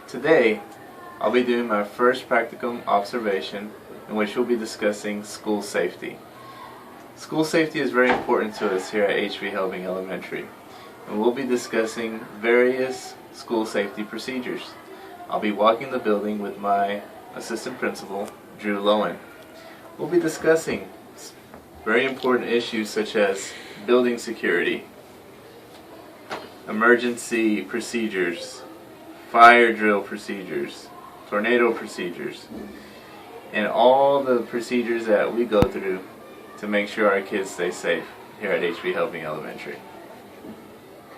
Today, I'll be doing my first practicum observation in which we'll be discussing school safety. School safety is very important to us here at H.V. Helbing Elementary, and we'll be discussing various school safety procedures. I'll be walking the building with my assistant principal, Drew Lowen. We'll be discussing very important issues such as building security, emergency procedures, fire drill procedures, tornado procedures, and all the procedures that we go through to make sure our kids stay safe here at H.V. Helbing Elementary.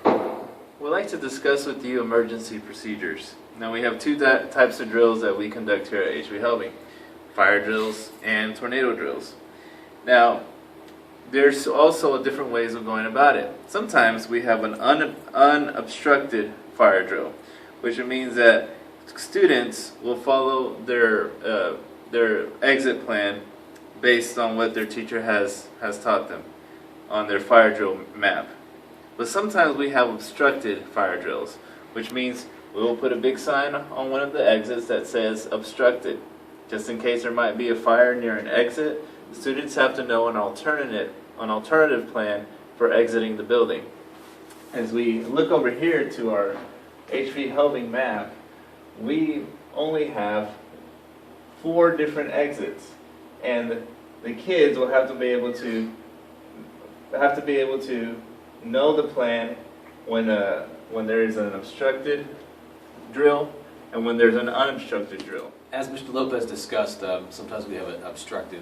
We'd like to discuss with you emergency procedures. Now we have two types of drills that we conduct here at H.V. Helbing: fire drills and tornado drills. Now, there's also different ways of going about it. Sometimes we have an unobstructed fire drill, which means that students will follow their exit plan based on what their teacher has taught them on their fire drill map. But sometimes we have obstructed fire drills, which means we will put a big sign on one of the exits that says obstructed. Just in case there might be a fire near an exit, students have to know an alternative plan for exiting the building. As we look over here to our H.V. Helbing map, we only have 4 different exits, and the kids will have to be able to know the plan when there is an obstructed drill and when there's an unobstructed drill. As Mr. Lopez discussed, sometimes we have obstructed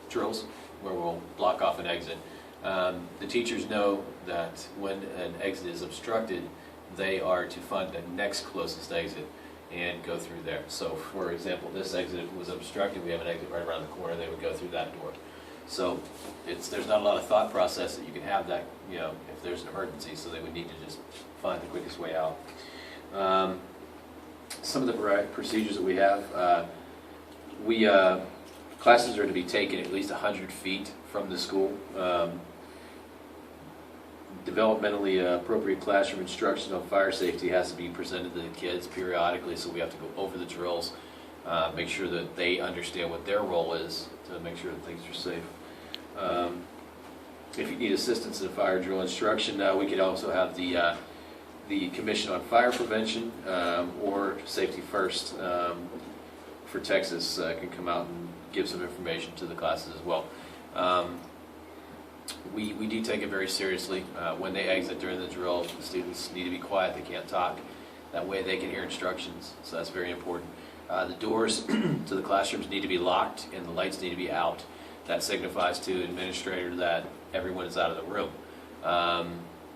drills where we'll block off an exit. The teachers know that when an exit is obstructed, they are to find the next closest exit and go through there. So, for example, this exit was obstructed. We have an exit right around the corner. They would go through that door. So, there's not a lot of thought process that you can have that, if there's an emergency. So they would need to just find the quickest way out. Some of the procedures that we have, classes are to be taken at least 100 feet from the school. Developmentally appropriate classroom instruction on fire safety has to be presented to the kids periodically, so we have to go over the drills, make sure that they understand what their role is to make sure that things are safe. If you need assistance in fire drill instruction, we could also have the Commission on Fire Prevention or Safety First for Texas can come out and give some information to the classes as well. We do take it very seriously. When they exit during the drill, the students need to be quiet, they can't talk. That way they can hear instructions, so that's very important. The doors to the classrooms need to be locked and the lights need to be out. That signifies to the administrator that everyone is out of the room.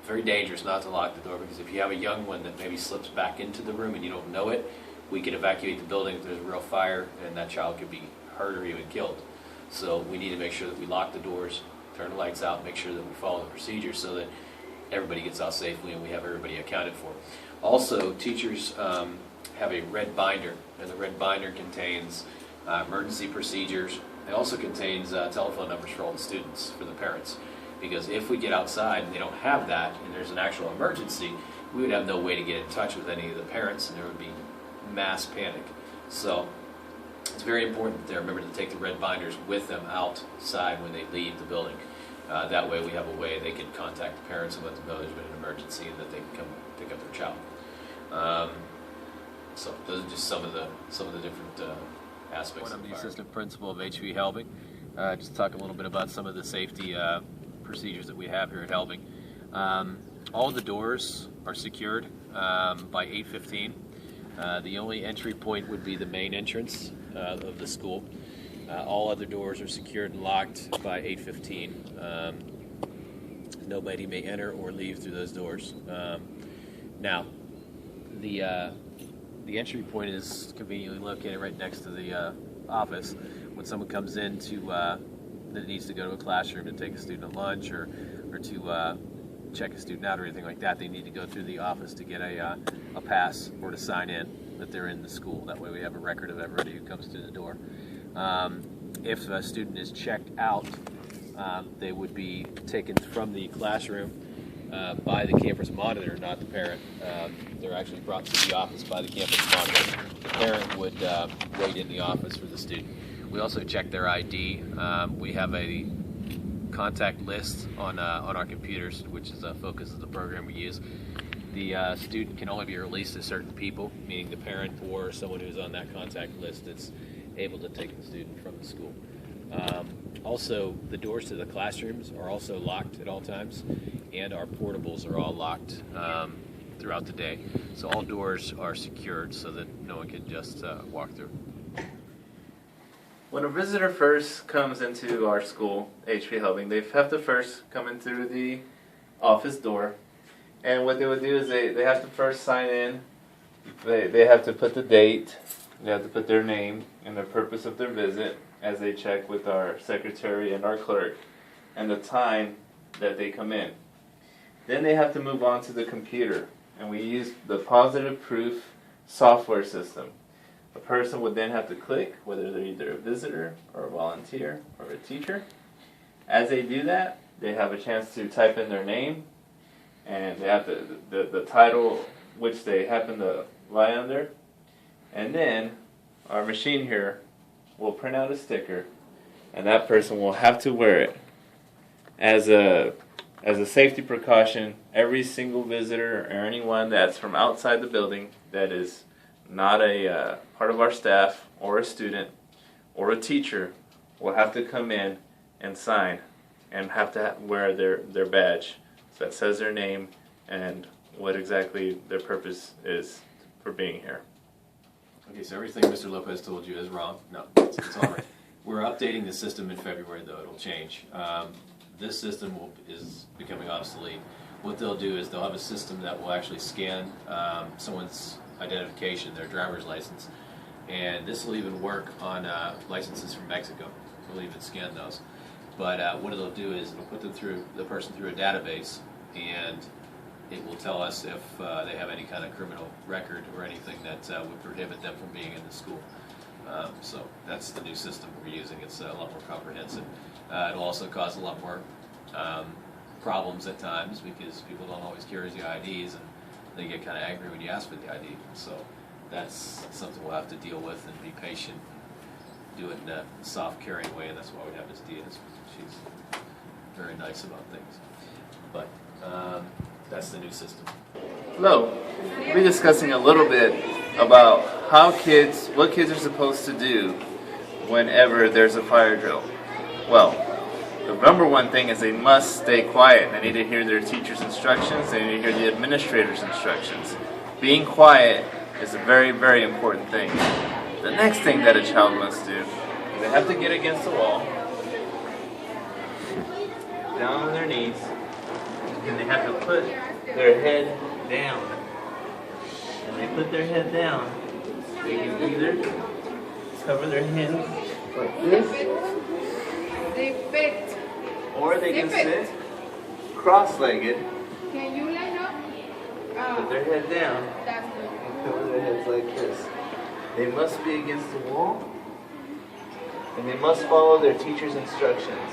Very dangerous not to lock the door, because if you have a young one that maybe slips back into the room and you don't know it, we could evacuate the building if there's a real fire and that child could be hurt or even killed. So we need to make sure that we lock the doors, turn the lights out, make sure that we follow the procedures so that everybody gets out safely and we have everybody accounted for. Also, teachers have a red binder, and the red binder contains emergency procedures. It also contains telephone numbers for all the students, for the parents, because if we get outside and they don't have that and there's an actual emergency, we would have no way to get in touch with any of the parents and there would be mass panic. So it's very important that they remember to take the red binders with them outside when they leave the building. That way we have a way they can contact the parents and let them know there's been an emergency and that they can come pick up their child. So those are just some of the different aspects. I'm the assistant principal of H.V. Helbing. Just talk a little bit about some of the safety procedures that we have here at Helbing. All the doors are secured by 8:15. The only entry point would be the main entrance of the school. All other doors are secured and locked by 8:15. Nobody may enter or leave through those doors. Now, the entry point is conveniently located right next to the office. When someone comes in that needs to go to a classroom to take a student at lunch or to check a student out or anything like that, they need to go through the office to get a pass or to sign in that they're in the school. That way we have a record of everybody who comes through the door. If a student is checked out, they would be taken from the classroom by the campus monitor, not the parent. They're actually brought to the office by the campus monitor. The parent would wait in the office for the student. We also check their ID. We have a contact list on our computers, which is the focus of the program we use. The student can only be released to certain people, meaning the parent or someone who's on that contact list that's able to take the student from the school. Also, the doors to the classrooms are also locked at all times, and our portables are all locked throughout the day. So all doors are secured so that no one can just walk through. When a visitor first comes into our school, HP Helping, they have to first come in through the office door. And what they would do is they have to first sign in. They have to put the date, they have to put their name and the purpose of their visit as they check with our secretary and our clerk, and the time that they come in. Then they have to move on to the computer, and we use the Positive Proof software system. A person would then have to click whether they're either a visitor or a volunteer or a teacher. As they do that, they have a chance to type in their name, and they have the title which they happen to lie under. And then our machine here will print out a sticker, and that person will have to wear it as a safety precaution. Every single visitor or anyone that's from outside the building that is not a part of our staff or a student or a teacher will have to come in and sign and have to wear their badge that says their name and what exactly their purpose is for being here. Okay, so everything Mr. Lopez told you is wrong. No, it's all right. We're updating the system in February, though. It'll change. This system is becoming obsolete. What they'll do is they'll have a system that will actually scan someone's identification, their driver's license, and this will even work on licenses from Mexico. We'll even scan those. But what it'll do is it'll put the person through a database, and it will tell us if they have any kind of criminal record or anything that would prohibit them from being in the school. So that's the new system we're using. It's a lot more comprehensive. It'll also cause a lot more problems at times because people don't always carry the IDs, and they get kind of angry when you ask for the ID. So that's something we'll have to deal with and be patient, do it in a soft, caring way, and that's why we have Ms. Diaz. She's very nice about things. But that's the new system. Hello. We'll be discussing a little bit about what kids are supposed to do whenever there's a fire drill. Well, the number one thing is they must stay quiet. They need to hear their teacher's instructions. They need to hear the administrator's instructions. Being quiet is a very, very important thing. The next thing that a child must do is they have to get against the wall, down on their knees, and they have to put their head down. And they put their head down. They can either cover their head like this, or they can sit cross-legged, Can you line up? put their head down, That's good. and cover their heads like this. They must be against the wall, and they must follow their teacher's instructions.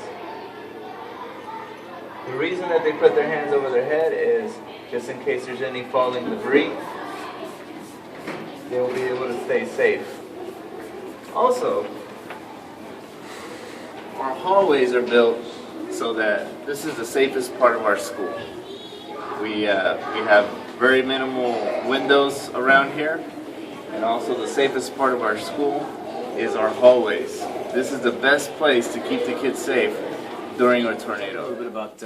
The reason that they put their hands over their head is just in case there's any falling debris, they will be able to stay safe. Also, our hallways are built so that this is the safest part of our school. We have very minimal windows around here, and also the safest part of our school is our hallways. This is the best place to keep the kids safe during a tornado. A little bit about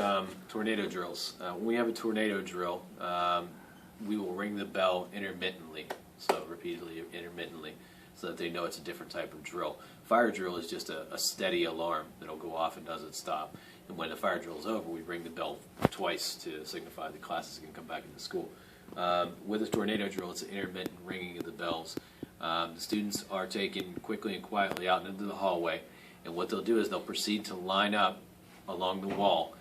tornado drills. When we have a tornado drill, we will ring the bell intermittently, so repeatedly, intermittently, so that they know it's a different type of drill. Fire drill is just a steady alarm that'll go off and doesn't stop. And when the fire drill is over, we ring the bell twice to signify the classes can come back into school. With a tornado drill, it's an intermittent ringing of the bells. The students are taken quickly and quietly out into the hallway, and what they'll do is they'll proceed to line up along the wall,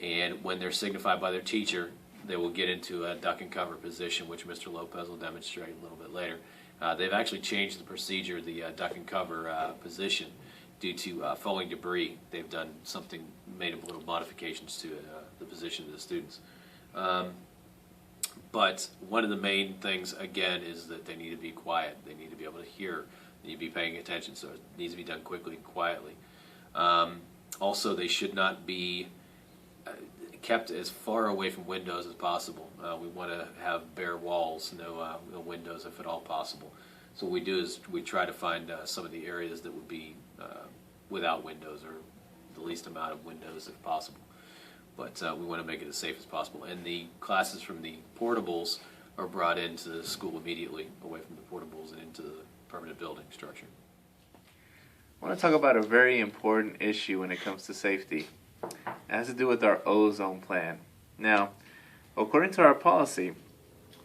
and when they're signified by their teacher, they will get into a duck and cover position, which Mr. Lopez will demonstrate a little bit later. They've actually changed the procedure, the duck and cover position, due to falling debris. They've done something, made a little modifications to the position of the students. But one of the main things, again, is that they need to be quiet. They need to be able to hear. They need to be paying attention, so it needs to be done quickly and quietly. Also, they should not be kept as far away from windows as possible. We want to have bare walls, no windows if at all possible. So what we do is we try to find some of the areas that would be without windows, or the least amount of windows if possible. But we want to make it as safe as possible. And the classes from the portables are brought into the school immediately, away from the portables and into the permanent building structure. I want to talk about a very important issue when it comes to safety. It has to do with our ozone plan. Now, according to our policy,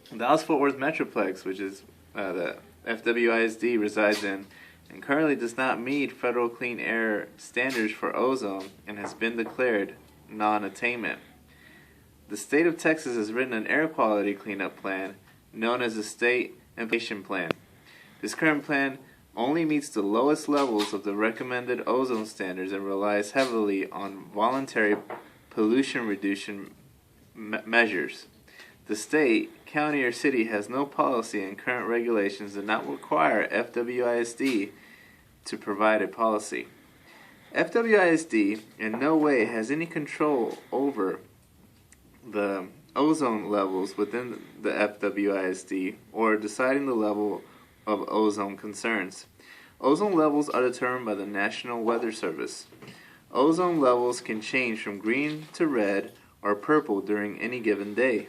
the Dallas-Fort Worth Metroplex, which is the FWISD resides in, and currently does not meet federal clean air standards for ozone and has been declared non-attainment. The state of Texas has written an air quality cleanup plan known as the State Implementation Plan. This current plan only meets the lowest levels of the recommended ozone standards and relies heavily on voluntary pollution reduction measures. The state, county, or city has no policy, and current regulations do not require FWISD to provide a policy. FWISD in no way has any control over the ozone levels within the FWISD or deciding the level of ozone concerns. Ozone levels are determined by the National Weather Service. Ozone levels can change from green to red or purple during any given day.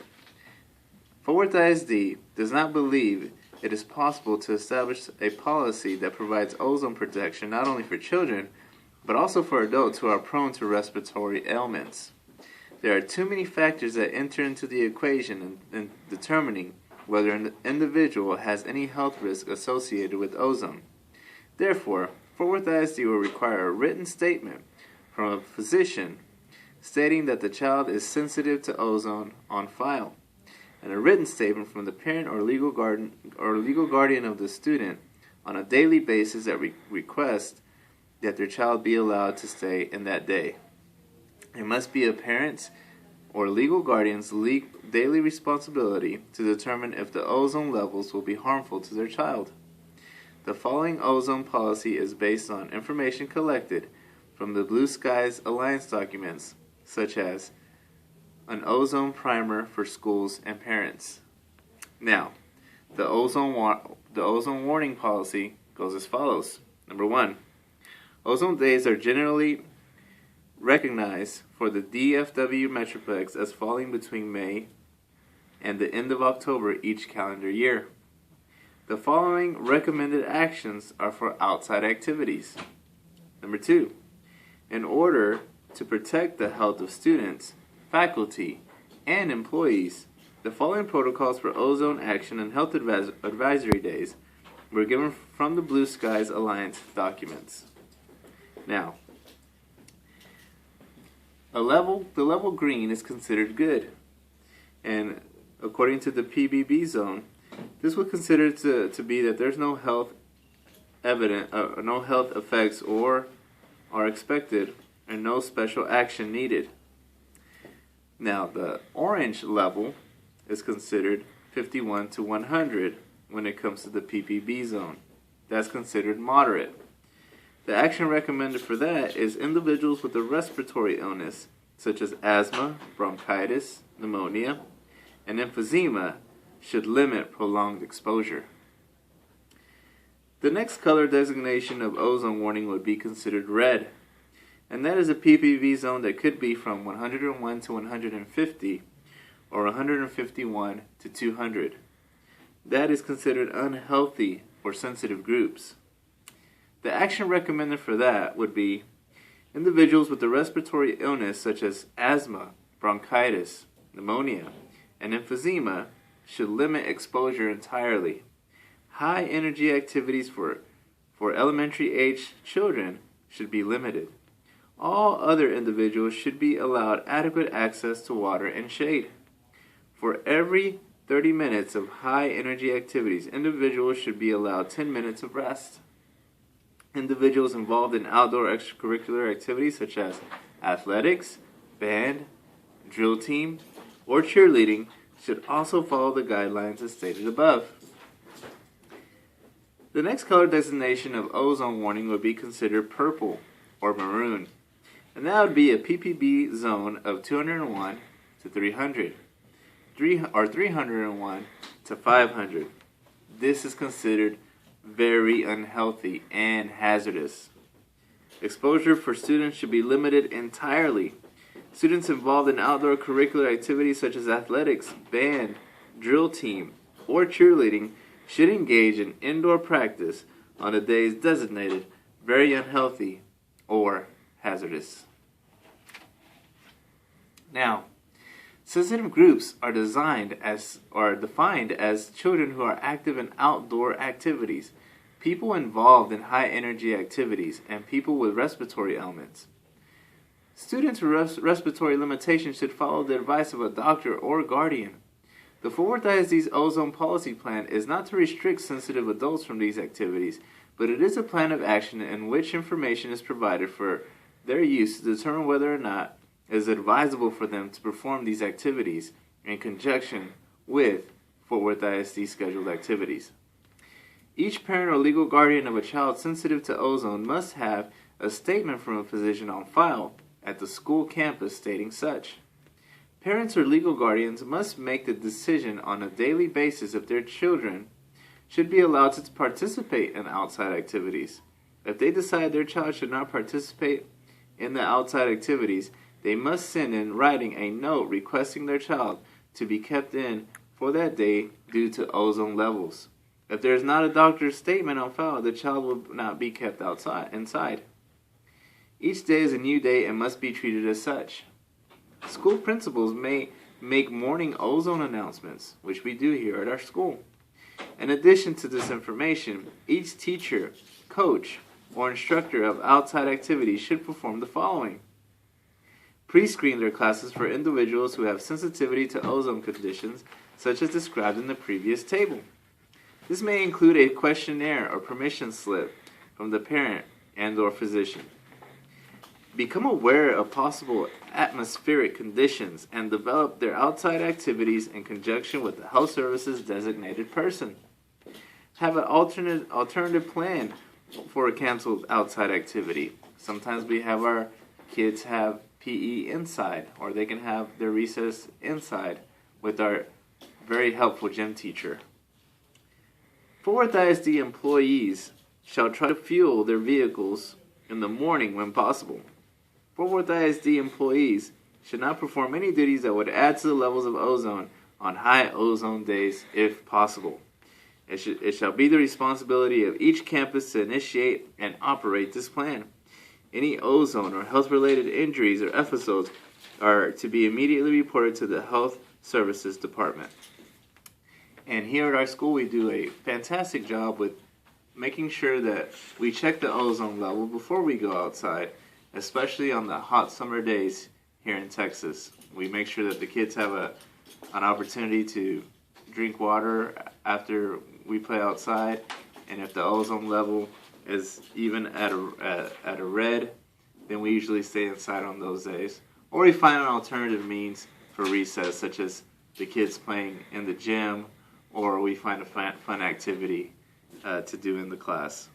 Fort Worth ISD does not believe it is possible to establish a policy that provides ozone protection not only for children, but also for adults who are prone to respiratory ailments. There are too many factors that enter into the equation in determining whether an individual has any health risk associated with ozone. Therefore, Fort Worth ISD will require a written statement from a physician stating that the child is sensitive to ozone on file, and a written statement from the parent or legal guardian of the student on a daily basis that requests that their child be allowed to stay in that day. It must be a parent's or legal guardian's daily responsibility to determine if the ozone levels will be harmful to their child. The following ozone policy is based on information collected from the Blue Skies Alliance documents, such as an ozone primer for schools and parents. Now, the ozone warning policy goes as follows. Number 1. Ozone days are generally recognized for the DFW Metroplex as falling between May and the end of October each calendar year. The following recommended actions are for outside activities. Number 2. In order to protect the health of students, faculty, and employees, the following protocols for ozone action and health advisory days were given from the Blue Skies Alliance documents. Now, the level green is considered good, and according to the PBB zone, this was considered to be that there's no health effects or are expected, and no special action needed. Now, the orange level is considered 51 to 100 when it comes to the PPB zone. That's considered moderate. The action recommended for that is individuals with a respiratory illness, such as asthma, bronchitis, pneumonia, and emphysema, should limit prolonged exposure. The next color designation of ozone warning would be considered red, and that is a PPV zone that could be from 101 to 150 or 151 to 200. That is considered unhealthy for sensitive groups. The action recommended for that would be individuals with a respiratory illness such as asthma, bronchitis, pneumonia, and emphysema should limit exposure entirely. High energy activities for elementary age children should be limited. All other individuals should be allowed adequate access to water and shade. For every 30 minutes of high energy activities, individuals should be allowed 10 minutes of rest. Individuals involved in outdoor extracurricular activities such as athletics, band, drill team, or cheerleading should also follow the guidelines as stated above. The next color designation of ozone warning would be considered purple or maroon, and that would be a ppb zone of 201 to 300, or 301 to 500. This is considered very unhealthy and hazardous. Exposure for students should be limited entirely. Students involved in outdoor curricular activities such as athletics, band, drill team, or cheerleading should engage in indoor practice on the days designated very unhealthy or hazardous. Now, sensitive groups are defined as children who are active in outdoor activities, people involved in high energy activities, and people with respiratory ailments. Students with respiratory limitations should follow the advice of a doctor or guardian. The Fort Worth ISD's ozone policy plan is not to restrict sensitive adults from these activities, but it is a plan of action in which information is provided for their use to determine whether or not it is advisable for them to perform these activities in conjunction with Fort Worth ISD scheduled activities. Each parent or legal guardian of a child sensitive to ozone must have a statement from a physician on file at the school campus stating such. Parents or legal guardians must make the decision on a daily basis if their children should be allowed to participate in outside activities. If they decide their child should not participate in the outside activities, they must send in writing a note requesting their child to be kept in for that day due to ozone levels. If there is not a doctor's statement on file, the child will not be kept inside. Each day is a new day and must be treated as such. School principals may make morning ozone announcements, which we do here at our school. In addition to this information, each teacher, coach, or instructor of outside activities should perform the following. Pre-screen their classes for individuals who have sensitivity to ozone conditions, such as described in the previous table. This may include a questionnaire or permission slip from the parent and/or physician. Become aware of possible atmospheric conditions and develop their outside activities in conjunction with the health services designated person. Have an alternative plan for a canceled outside activity. Sometimes we have our kids have PE inside, or they can have their recess inside with our very helpful gym teacher. Fort Worth ISD employees shall try to fuel their vehicles in the morning when possible. Fort Worth ISD employees should not perform any duties that would add to the levels of ozone on high ozone days if possible. It shall be the responsibility of each campus to initiate and operate this plan. Any ozone or health-related injuries or episodes are to be immediately reported to the Health Services Department. And here at our school, we do a fantastic job with making sure that we check the ozone level before we go outside, especially on the hot summer days here in Texas. We make sure that the kids have an opportunity to drink water after we play outside, and if the ozone level is even at a red, then we usually stay inside on those days. Or we find an alternative means for recess, such as the kids playing in the gym, or we find a fun activity to do in the class.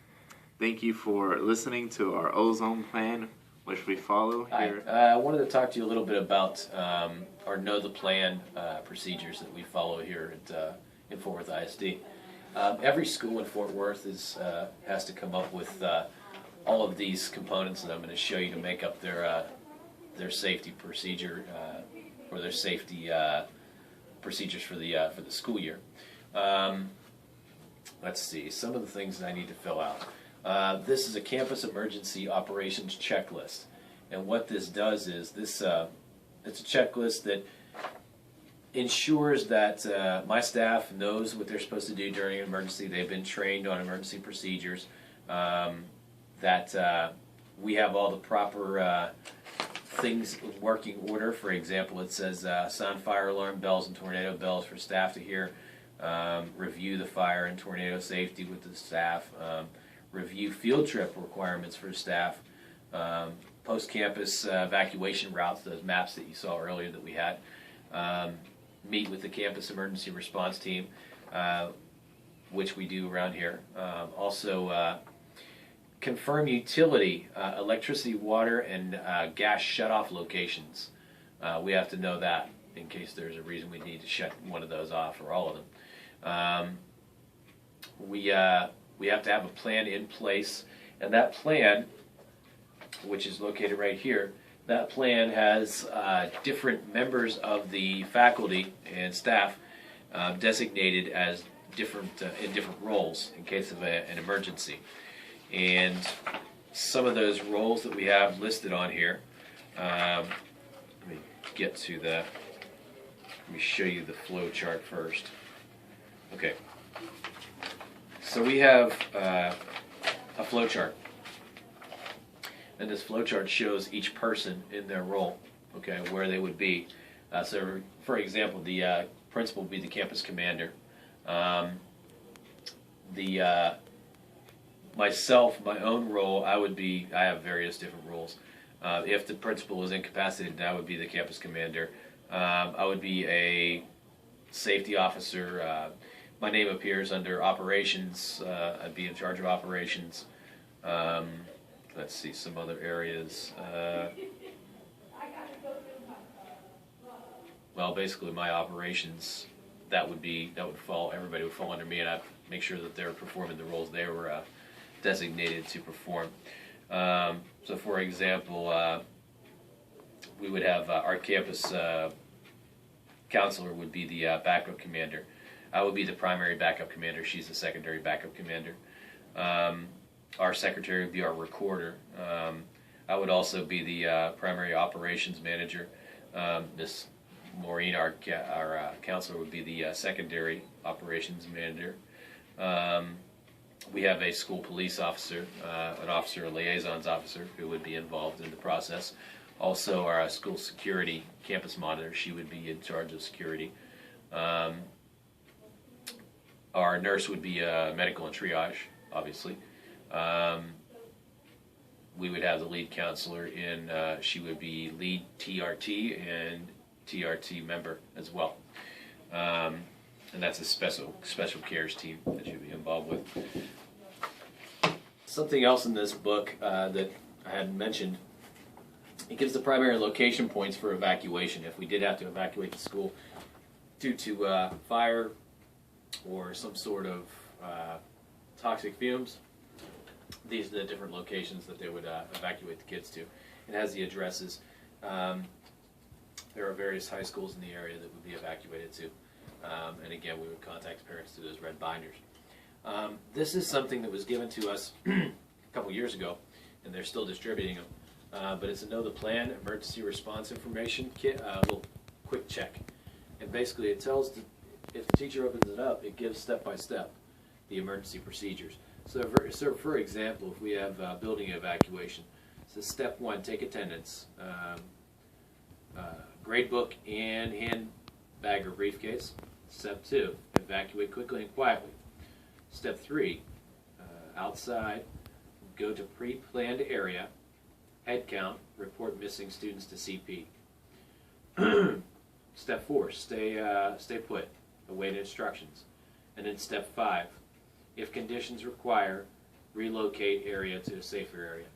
Thank you for listening to our ozone plan, which we follow here. I wanted to talk to you a little bit about our Know the Plan procedures that we follow here at Fort Worth ISD. Every school in Fort Worth has to come up with all of these components that I'm going to show you to make up their safety procedure or their safety procedures for the school year. Let's see, some of the things that I need to fill out. This is a campus emergency operations checklist, and what this does is it's a checklist that ensures that my staff knows what they're supposed to do during an emergency. They've been trained on emergency procedures, that we have all the proper things in working order. For example, it says sound fire alarm bells and tornado bells for staff to hear, review the fire and tornado safety with the staff, review field trip requirements for staff, post-campus evacuation routes, those maps that you saw earlier that we had, meet with the campus emergency response team, which we do around here. Also, confirm utility, electricity, water, and gas shutoff locations. We have to know that in case there's a reason we need to shut one of those off or all of them. We have to have a plan in place, and that plan, which is located right here, that plan has different members of the faculty and staff designated as in different roles in case of an emergency. And some of those roles that we have listed on here, let me get to that. Let me show you the flow chart first. Okay. So we have a flow chart. And this flow chart shows each person in their role, okay, where they would be. So, for example, the principal would be the campus commander. Myself, my own role, I have various different roles. If the principal is incapacitated, I would be the campus commander. I would be a safety officer. My name appears under operations. I'd be in charge of operations. Let's see some other areas. Well, basically my operations, everybody would fall under me, and I'd make sure that they were performing the roles they were designated to perform. So for example, we would have our campus counselor would be the backup commander. I would be the primary backup commander. She's the secondary backup commander. Our secretary would be our recorder. I would also be the primary operations manager. Miss Maureen, our counselor, would be the secondary operations manager. We have a school police officer, a liaisons officer, who would be involved in the process. Also, our school security campus monitor, she would be in charge of security. Our nurse would be medical and triage, obviously. We would have the lead counselor she would be lead TRT and TRT member as well. And that's a special cares team that you'd be involved with. Something else in this book that I hadn't mentioned, it gives the primary location points for evacuation if we did have to evacuate the school due to fire or some sort of toxic fumes. These are the different locations that they would evacuate the kids to. It has the addresses. There are various high schools in the area that would be evacuated to. And again, we would contact parents through those red binders. This is something that was given to us a couple years ago, and they're still distributing them. But it's a Know the Plan emergency response information kit, a little quick check. And basically it tells, if the teacher opens it up, it gives step by step the emergency procedures. So for example, if we have building evacuation, so step 1, take attendance, grade book and handbag or briefcase. Step 2, evacuate quickly and quietly. Step 3, outside, go to pre-planned area, head count, report missing students to CP. Step 4, stay put, await instructions. And then step 5, if conditions require, relocate area to a safer area.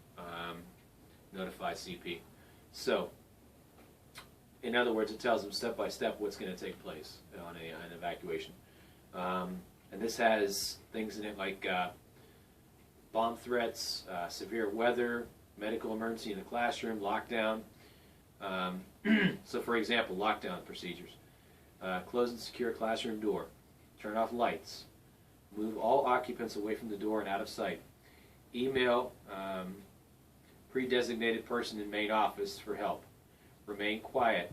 Notify CP. So, in other words, it tells them step by step what's going to take place on an evacuation. And this has things in it like bomb threats, severe weather, medical emergency in the classroom, lockdown. So for example, lockdown procedures. Close and secure classroom door. Turn off lights. Move all occupants away from the door and out of sight. Email pre-designated person in main office for help. Remain quiet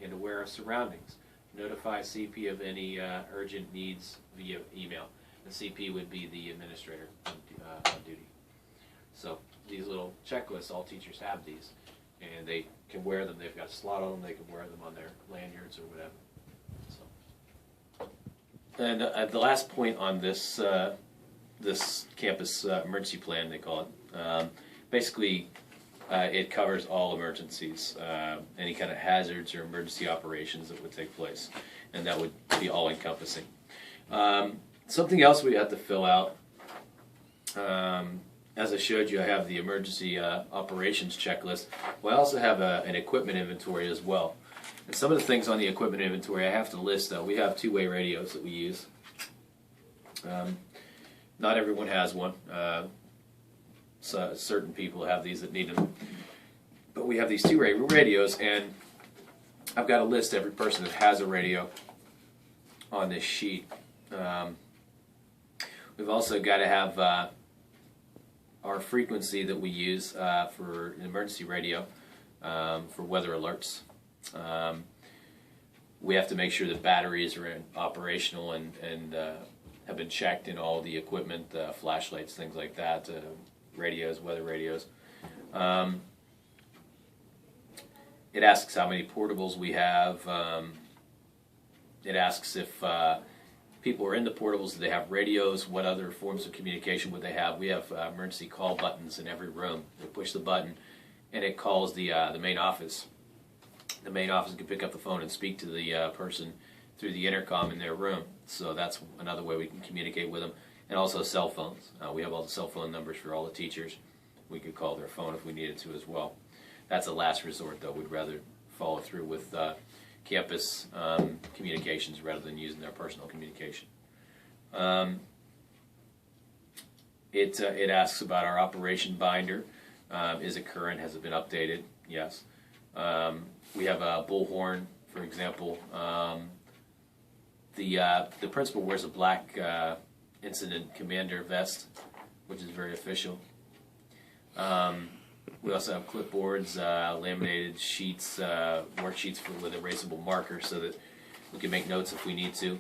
and aware of surroundings. Notify CP of any urgent needs via email. The CP would be the administrator on duty. So these little checklists, all teachers have these, and they can wear them. They've got a slot on them. They can wear them on their lanyards or whatever. So, and the last point on this this campus emergency plan, they call it. Basically, it covers all emergencies, any kind of hazards or emergency operations that would take place, and that would be all-encompassing. Something else we have to fill out, as I showed you, I have the emergency operations checklist. Well, I also have an equipment inventory as well. And some of the things on the equipment inventory I have to list, though. We have two-way radios that we use. Not everyone has one. So certain people have these that need them. But we have these two-way radios, and I've got to list every person that has a radio on this sheet. We've also got to have our frequency that we use for an emergency radio for weather alerts. We have to make sure that batteries are operational and have been checked in all the equipment, flashlights, things like that, radios, weather radios. It asks how many portables we have. It asks if people are in the portables, do they have radios, what other forms of communication would they have. We have emergency call buttons in every room. They push the button and it calls the main office. The main office can pick up the phone and speak to the person through the intercom in their room. So that's another way we can communicate with them. And also cell phones. We have all the cell phone numbers for all the teachers. We could call their phone if we needed to as well. That's a last resort, though. We'd rather follow through with campus communications rather than using their personal communication. It asks about our operation binder. Is it current? Has it been updated? Yes. We have a bullhorn, for example. The principal wears a black incident commander vest, which is very official. We also have clipboards, laminated sheets, worksheets with erasable markers so that we can make notes if we need to.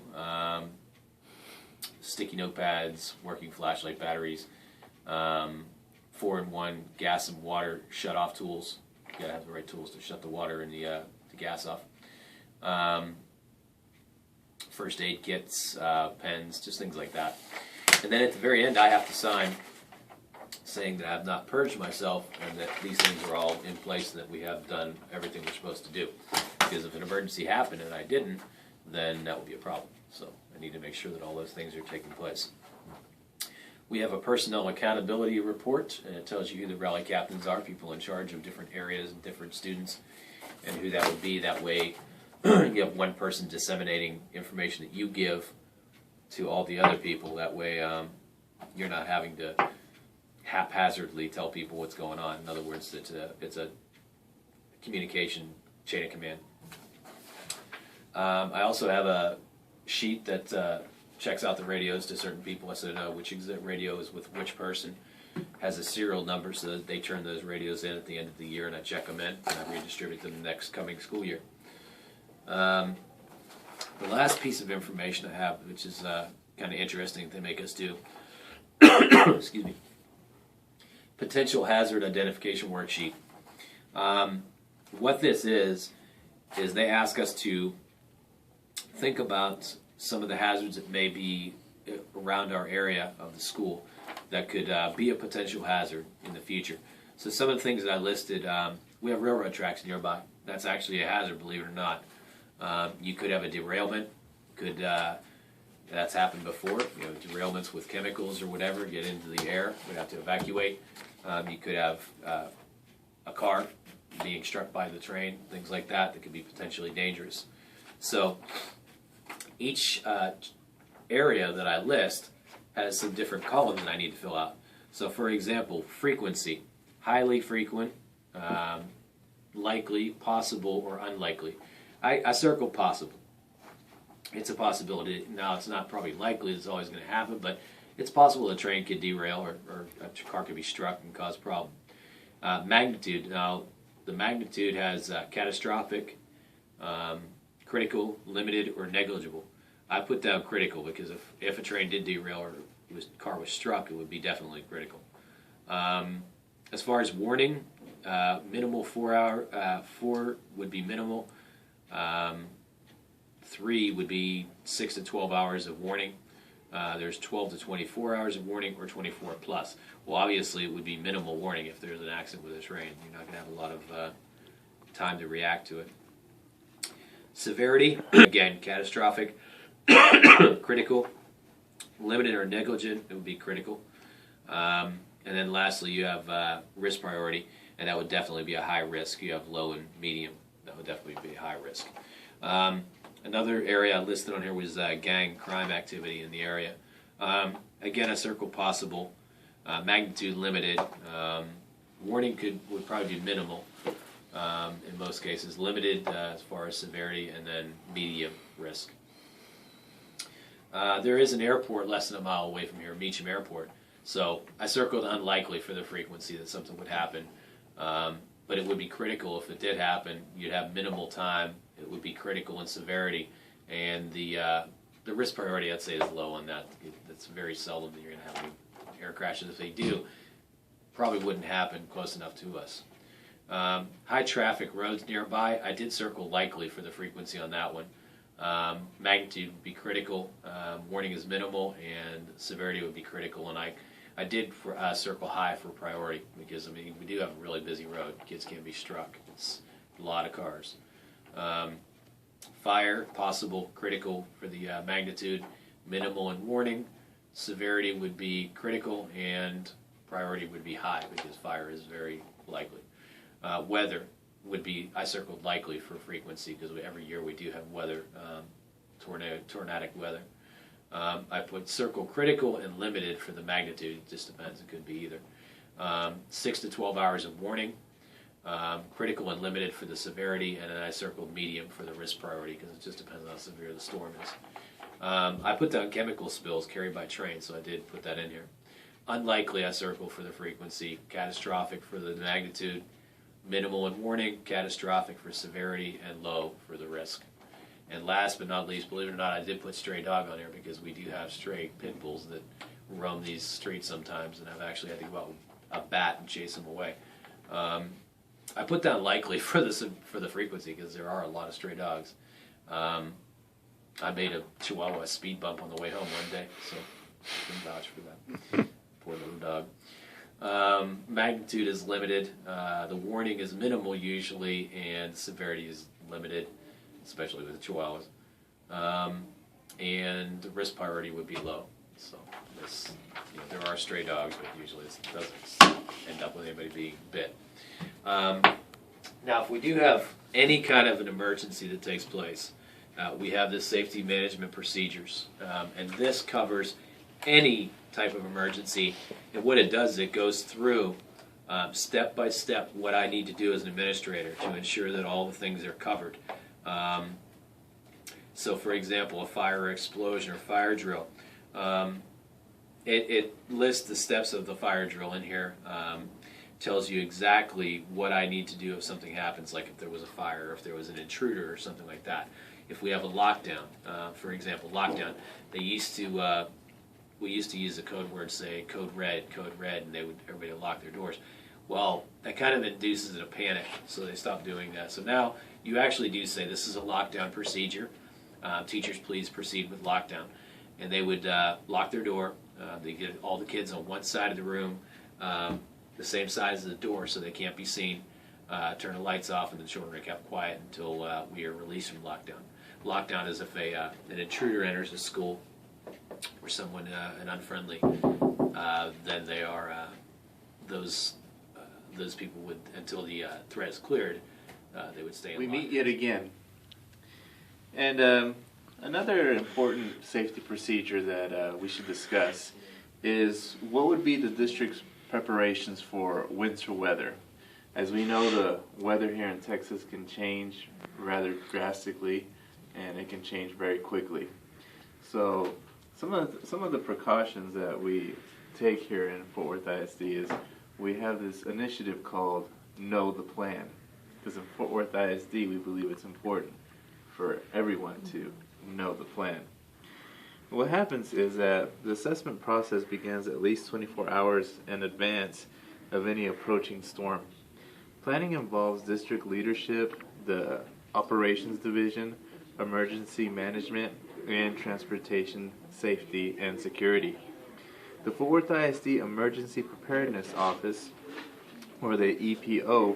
Sticky notepads, working flashlight batteries, 4-in-1 gas and water shut-off tools. You gotta have the right tools to shut the water and the gas off. First aid kits, pens, just things like that. And then at the very end, I have to sign saying that I have not purged myself and that these things are all in place and that we have done everything we're supposed to do. Because if an emergency happened and I didn't, then that would be a problem. So I need to make sure that all those things are taking place. We have a personnel accountability report, and it tells you who the rally captains are, people in charge of different areas and different students, and who that would be. That way you have one person disseminating information that you give to all the other people. That way you're not having to haphazardly tell people what's going on. In other words, it's a communication chain of command. I also have a sheet that checks out the radios to certain people. I said which exit radio is with which person. Has a serial number so that they turn those radios in at the end of the year, and I check them in and I redistribute them the next coming school year. The last piece of information I have, which is kind of interesting to make us do, excuse me, potential hazard identification worksheet. What this is they ask us to think about some of the hazards that may be around our area of the school that could be a potential hazard in the future. So some of the things that I listed, we have railroad tracks nearby. That's actually a hazard, believe it or not. You could have a derailment. That's happened before. Derailments with chemicals or whatever get into the air. We'd have to evacuate. You could have a car being struck by the train, things like that could be potentially dangerous. So each area that I list has some different columns that I need to fill out. So for example, frequency, highly frequent, likely, possible, or unlikely. I circle possible. It's a possibility. Now, it's not probably likely it's always going to happen, but it's possible a train could derail or a car could be struck and cause a problem. Magnitude. Now, the magnitude has catastrophic, critical, limited, or negligible. I put down critical because if a train did derail or a car was struck, it would be definitely critical. As far as warning, minimal 4 hour, 4 would be minimal. 3 would be 6 to 12 hours of warning. there's 12 to 24 hours of warning or 24 plus. Well, obviously it would be minimal warning if there's an accident with this rain. You're not going to have a lot of time to react to it. Severity, again, catastrophic, critical, limited or negligent, it would be critical. And then lastly, you have risk priority, and that would definitely be a high risk. You have low and medium, that would definitely be high risk. Another area I listed on here was gang crime activity in the area. Again, I circled possible, magnitude limited. Warning would probably be minimal in most cases, limited as far as severity, and then medium risk. There is an airport less than a mile away from here, Meacham Airport. So I circled unlikely for the frequency that something would happen. But it would be critical if it did happen. You'd have minimal time. It would be critical in severity, and the risk priority, I'd say, is low on that. It's very seldom that you're going to have any air crashes. If they do, probably wouldn't happen close enough to us. High traffic roads nearby, I did circle likely for the frequency on that one. Magnitude would be critical. Warning is minimal, and severity would be critical. And I did circle high for priority because, I mean, we do have a really busy road. Kids can be struck. It's a lot of cars. Fire, possible, critical for the magnitude, minimal in warning. Severity would be critical, and priority would be high because fire is very likely. Weather would be, I circled likely for frequency because every year we do have weather, tornadic weather. I put circle critical and limited for the magnitude. It just depends. It could be either. 6 to 12 hours of warning. Critical and limited for the severity, and then I circled medium for the risk priority because it just depends on how severe the storm is. I put down chemical spills carried by train, so I did put that in here. Unlikely, I circled for the frequency. Catastrophic for the magnitude. Minimal in warning. Catastrophic for severity, and low for the risk. And last but not least, believe it or not, I did put stray dog on here because we do have stray pit bulls that roam these streets sometimes, and I've actually had to go out with a bat and chase them away. I put down likely for the frequency because there are a lot of stray dogs. I made a Chihuahua speed bump on the way home one day, so I can vouch for that. Poor little dog. Magnitude is limited. The warning is minimal usually, and severity is limited, especially with the Chihuahuas. And the risk priority would be low. So there are stray dogs, but usually it doesn't end up with anybody being bit. Now, if we do have any kind of an emergency that takes place, we have the safety management procedures, and this covers any type of emergency. And what it does is it goes through step by step what I need to do as an administrator to ensure that all the things are covered. So, for example, a fire or explosion or fire drill. It lists the steps of the fire drill in here. Tells you exactly what I need to do if something happens, like if there was a fire, or if there was an intruder, or something like that. If we have a lockdown, for example, lockdown, we used to use the code word, say code red, and everybody would lock their doors. Well, that kind of induces a panic, so they stopped doing that. So now you actually do say this is a lockdown procedure. Teachers, please proceed with lockdown, and they would lock their door. They get all the kids on one side of the room. The same size as the door so they can't be seen, turn the lights off, and the children are kept quiet until we are released from lockdown. Lockdown is if an intruder enters the school or someone, an unfriendly, then they are, those people would, until the threat is cleared, they would stay in lockdown. We meet yet again. And another important safety procedure that we should discuss is what would be the district's preparations for winter weather. As we know, the weather here in Texas can change rather drastically, and it can change very quickly. So some of the precautions that we take here in Fort Worth ISD is we have this initiative called Know the Plan, because in Fort Worth ISD we believe it's important for everyone to know the plan. What happens is that the assessment process begins at least 24 hours in advance of any approaching storm. Planning involves district leadership, the operations division, emergency management, and transportation safety and security. The Fort Worth ISD Emergency Preparedness Office, or the EPO,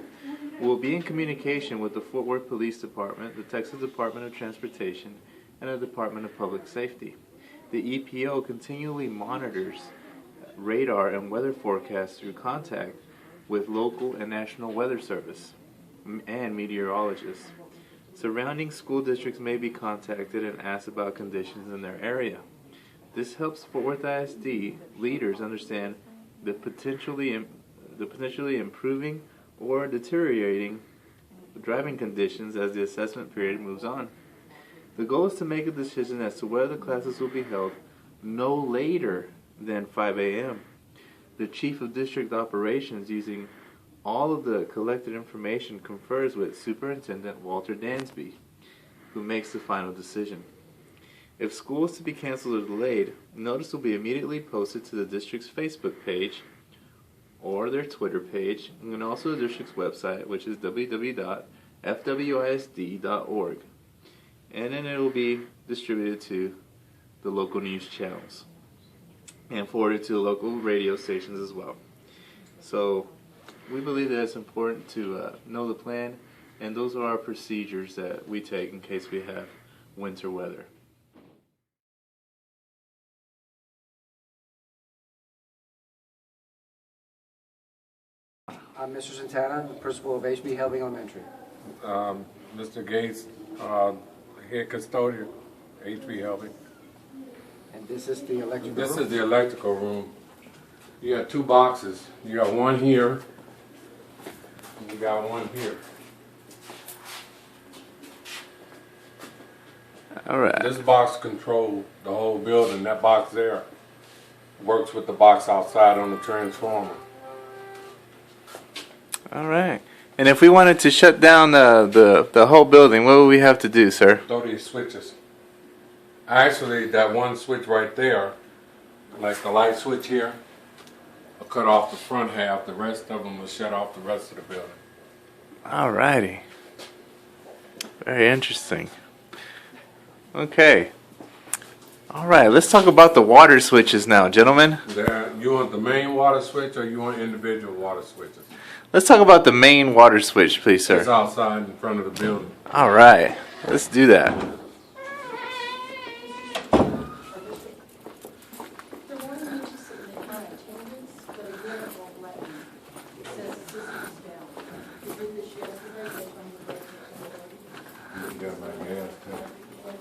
will be in communication with the Fort Worth Police Department, the Texas Department of Transportation, and the Department of Public Safety. The EPO continually monitors radar and weather forecasts through contact with local and national weather service and meteorologists. Surrounding school districts may be contacted and asked about conditions in their area. This helps Fort Worth ISD leaders understand the potentially improving or deteriorating driving conditions as the assessment period moves on. The goal is to make a decision as to whether the classes will be held no later than 5 a.m. The Chief of District Operations, using all of the collected information, confers with Superintendent Walter Dansby, who makes the final decision. If school is to be canceled or delayed, notice will be immediately posted to the district's Facebook page or their Twitter page, and also the district's website, which is www.fwisd.org. And then it will be distributed to the local news channels and forwarded to the local radio stations as well. So we believe that it's important to know the plan, and those are our procedures that we take in case we have winter weather. I'm Mr. Santana, the principal of HB Helbing Elementary. Mr. Gates, head custodian, HB Helbing. And this is the electrical This room? is the electrical room. You got two boxes. You got one here, and you got one here. All right. This box controls the whole building. That box there works with the box outside on the transformer. All right. And if we wanted to shut down the whole building, what would we have to do, sir? Throw these switches. Actually, that one switch right there, like the light switch here, will cut off the front half. The rest of them will shut off the rest of the building. All righty. Very interesting. Okay. All right. Let's talk about the water switches now, gentlemen. You want the main water switch or you want individual water switches? Let's talk about the main water switch, please, It's sir. outside in front of the building. All right. Let's do that. The one you just said they try attendance, but again, it won't let me. It says the system's down. We did this yesterday, they told me to break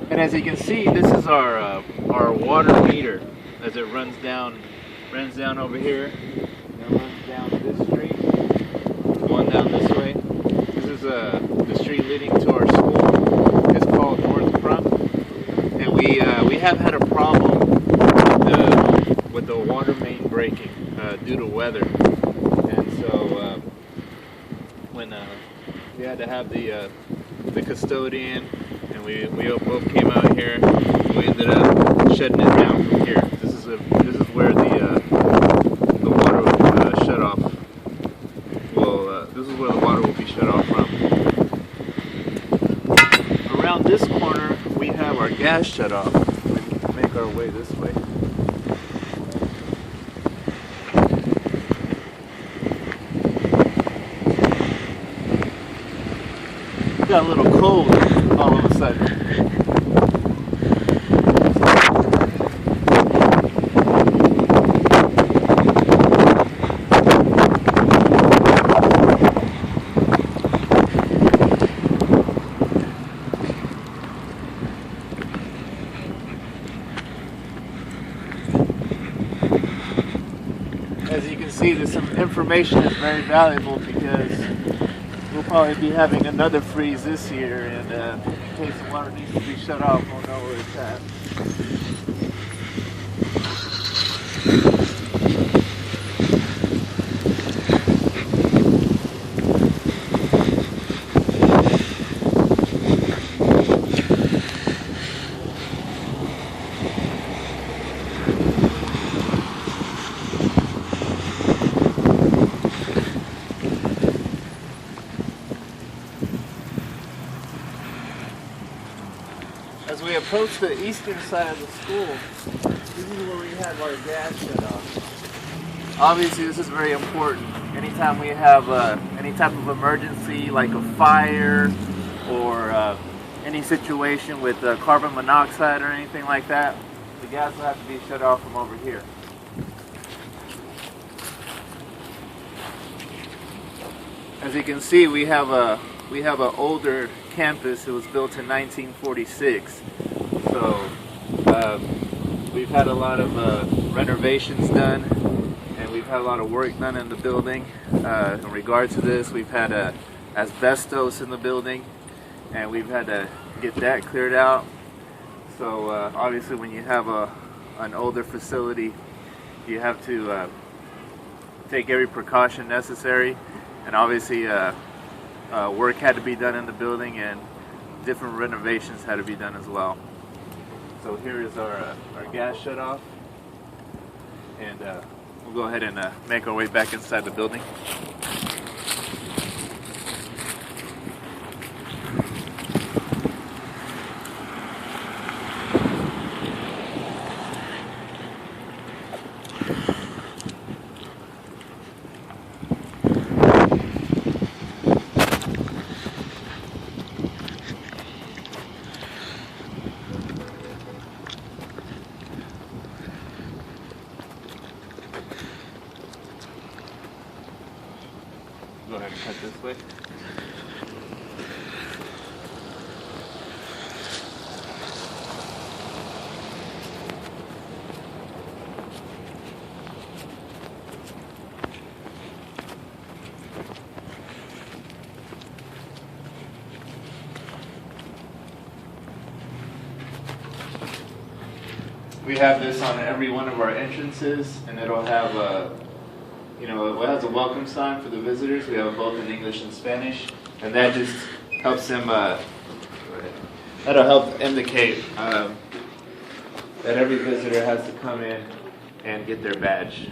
it. And as you can see, this is our water meter as it runs down over here. And runs down this street. One down this way. This is the street leading to our school. It's called North Front, and we have had a problem with the water main breaking due to weather, and so when we had to have the custodian, and we both came out here. We ended up shutting it down from here. This is where the water shut off. This is where the water will be shut off from. Around this corner, we have our gas shut off. We make our way this way. Got a little cold all of a sudden. As you can see, this information is very valuable because we'll probably be having another freeze this year, and in case the water needs to be shut off, we'll know where it's at. as we approach the eastern side of the school, this is where we have our gas shut off. Obviously, this is very important. Anytime we have any type of emergency, like a fire or any situation with carbon monoxide or anything like that, the gas will have to be shut off from over here. As you can see, we have an older campus. It was built in 1946. So we've had a lot of renovations done, and we've had a lot of work done in the building. In regard to this, we've had asbestos in the building, and we've had to get that cleared out. So obviously, when you have an older facility, you have to take every precaution necessary. And obviously, work had to be done in the building, and different renovations had to be done as well. So here is our gas shut off, and we'll go ahead and make our way back inside the building. Go ahead and cut this way. We have this on every one of our entrances, and it'll have it has a welcome sign for the visitors. We have it both in English and Spanish, and that just helps them. That'll help indicate that every visitor has to come in and get their badge.